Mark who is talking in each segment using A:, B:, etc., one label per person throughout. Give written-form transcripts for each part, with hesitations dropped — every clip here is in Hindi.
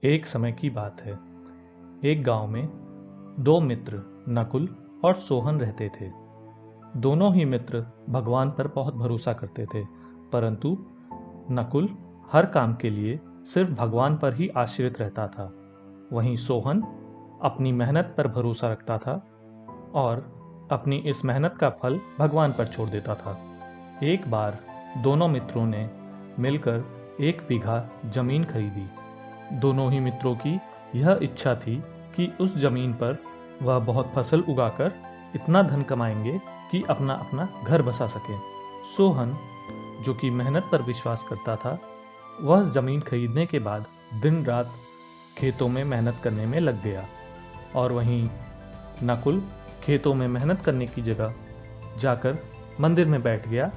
A: एक समय की बात है। एक गांव में दो मित्र नकुल और सोहन रहते थे। दोनों ही मित्र भगवान पर बहुत भरोसा करते थे, परंतु नकुल हर काम के लिए सिर्फ भगवान पर ही आश्रित रहता था। वहीं सोहन अपनी मेहनत पर भरोसा रखता था और अपनी इस मेहनत का फल भगवान पर छोड़ देता था। एक बार दोनों मित्रों ने मिलकर 1 बीघा जमीन खरीदी। दोनों ही मित्रों की यह इच्छा थी कि उस जमीन पर वह बहुत फसल उगाकर इतना धन कमाएंगे कि अपना अपना घर बसा सकें। सोहन, जो कि मेहनत पर विश्वास करता था, वह जमीन खरीदने के बाद दिन रात खेतों में मेहनत करने में लग गया और वहीं नकुल खेतों में मेहनत करने की जगह जाकर मंदिर में बैठ गया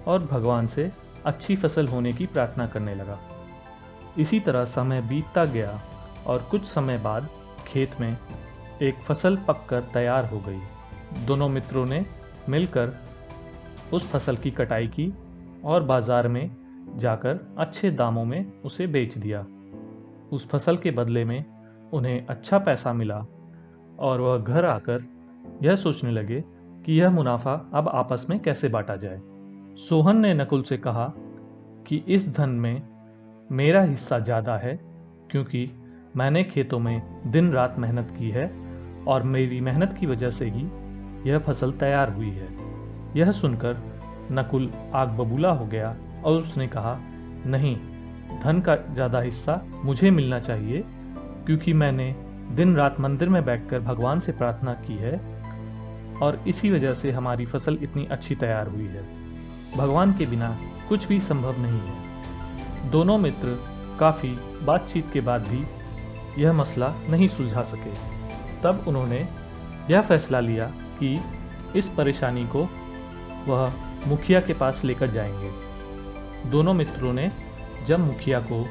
A: और भगवान से अच्छी फसल होने की प्रार्थना करने लगा। इसी तरह समय बीतता गया और कुछ समय बाद खेत में एक फसल पककर तैयार हो गई। दोनों मित्रों ने मिलकर उस फसल की कटाई की और बाजार में जाकर अच्छे दामों में उसे बेच दिया। उस फसल के बदले में उन्हें अच्छा पैसा मिला और वह घर आकर यह सोचने लगे कि यह मुनाफा अब आपस में कैसे बांटा जाए। सोहन ने नकुल से कहा कि इस धन में मेरा हिस्सा ज़्यादा है, क्योंकि मैंने खेतों में दिन रात मेहनत की है और मेरी मेहनत की वजह से ही यह फसल तैयार हुई है। यह सुनकर नकुल आग बबूला हो गया और उसने कहा, नहीं, धन का ज़्यादा हिस्सा मुझे मिलना चाहिए, क्योंकि मैंने दिन रात मंदिर में बैठकर भगवान से प्रार्थना की है और इसी वजह से हमारी फसल इतनी अच्छी तैयार हुई है। भगवान के बिना कुछ भी संभव नहीं है। दोनों मित्र काफ़ी बातचीत के बाद भी यह मसला नहीं सुलझा सके। तब उन्होंने यह फैसला लिया कि इस परेशानी को वह मुखिया के पास लेकर जाएंगे। दोनों मित्रों ने जब मुखिया को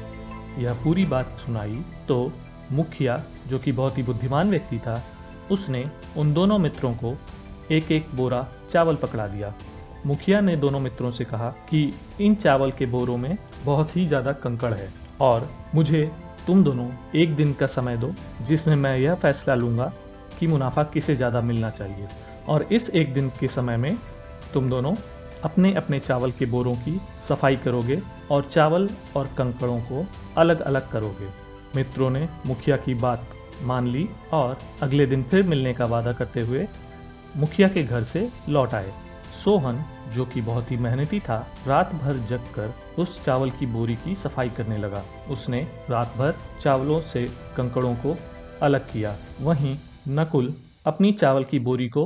A: यह पूरी बात सुनाई तो मुखिया, जो कि बहुत ही बुद्धिमान व्यक्ति था, उसने उन दोनों मित्रों को एक एक बोरा चावल पकड़ा दिया। मुखिया ने दोनों मित्रों से कहा कि इन चावल के बोरों में बहुत ही ज़्यादा कंकड़ है और मुझे तुम दोनों एक दिन का समय दो, जिसमें मैं यह फैसला लूँगा कि मुनाफा किसे ज़्यादा मिलना चाहिए। और इस एक दिन के समय में तुम दोनों अपने अपने चावल के बोरों की सफाई करोगे और चावल और कंकड़ों को अलग अलग करोगे। मित्रों ने मुखिया की बात मान ली और अगले दिन फिर मिलने का वादा करते हुए मुखिया के घर से लौट आए। सोहन, जो कि बहुत ही मेहनती था, रात भर जगकर उस चावल की बोरी की सफाई करने लगा। उसने रात भर चावलों से कंकड़ों को अलग किया। वहीं नकुल अपनी चावल की बोरी को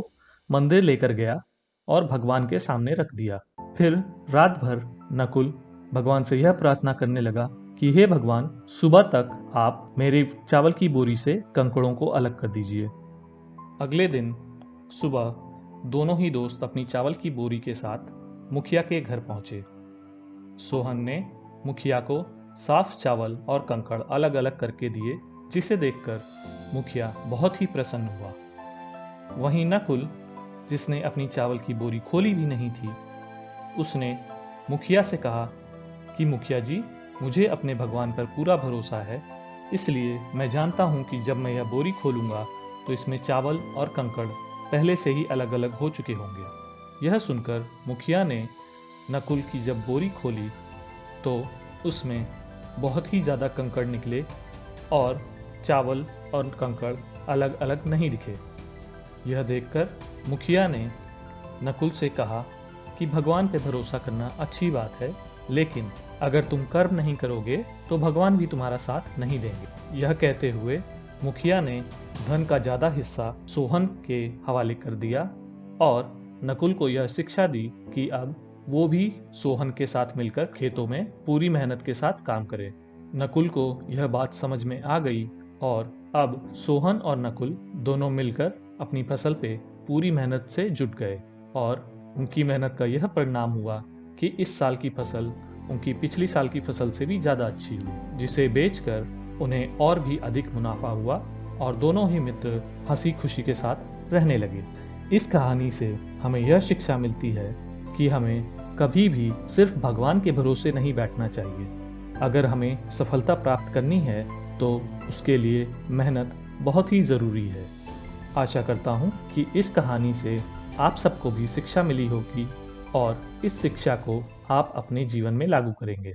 A: मंदिर लेकर गया और भगवान के सामने रख दिया। फिर रात भर नकुल भगवान से यह प्रार्थना करने लगा कि हे भगवान, सुबह तक आप मेरी चावल की बोरी से कंकड़ों को अलग कर दीजिए। अगले दिन सुबह दोनों ही दोस्त अपनी चावल की बोरी के साथ मुखिया के घर पहुंचे। सोहन ने मुखिया को साफ चावल और कंकड़ अलग अलग करके दिए, जिसे देखकर मुखिया बहुत ही प्रसन्न हुआ। वहीं नकुल, जिसने अपनी चावल की बोरी खोली भी नहीं थी, उसने मुखिया से कहा कि मुखिया जी, मुझे अपने भगवान पर पूरा भरोसा है, इसलिए मैं जानता हूँ कि जब मैं यह बोरी खोलूँगा तो इसमें चावल और कंकड़ पहले से ही अलग अलग हो चुके होंगे। यह सुनकर मुखिया ने नकुल की जब बोरी खोली तो उसमें बहुत ही ज़्यादा कंकड़ निकले और चावल और कंकड़ अलग अलग नहीं दिखे। यह देखकर मुखिया ने नकुल से कहा कि भगवान पे भरोसा करना अच्छी बात है, लेकिन अगर तुम कर्म नहीं करोगे तो भगवान भी तुम्हारा साथ नहीं देंगे। यह कहते हुए मुखिया ने धन का ज़्यादा हिस्सा सोहन के हवाले कर दिया और नकुल को यह शिक्षा दी कि अब वो भी सोहन के साथ मिलकर खेतों में पूरी मेहनत के साथ काम करे। नकुल को यह बात समझ में आ गई और अब सोहन और नकुल दोनों मिलकर अपनी फसल पे पूरी मेहनत से जुट गए और उनकी मेहनत का यह परिणाम हुआ कि इस साल की फसल उनकी पिछली साल की फसल से भी ज़्यादा अच्छी हुई, जिसे बेचकर उन्हें और भी अधिक मुनाफा हुआ और दोनों ही मित्र हंसी खुशी के साथ रहने लगे। इस कहानी से हमें यह शिक्षा मिलती है कि हमें कभी भी सिर्फ भगवान के भरोसे नहीं बैठना चाहिए, अगर हमें सफलता प्राप्त करनी है तो उसके लिए मेहनत बहुत ही ज़रूरी है। आशा करता हूँ कि इस कहानी से आप सबको भी शिक्षा मिली होगी और इस शिक्षा को आप अपने जीवन में लागू करेंगे।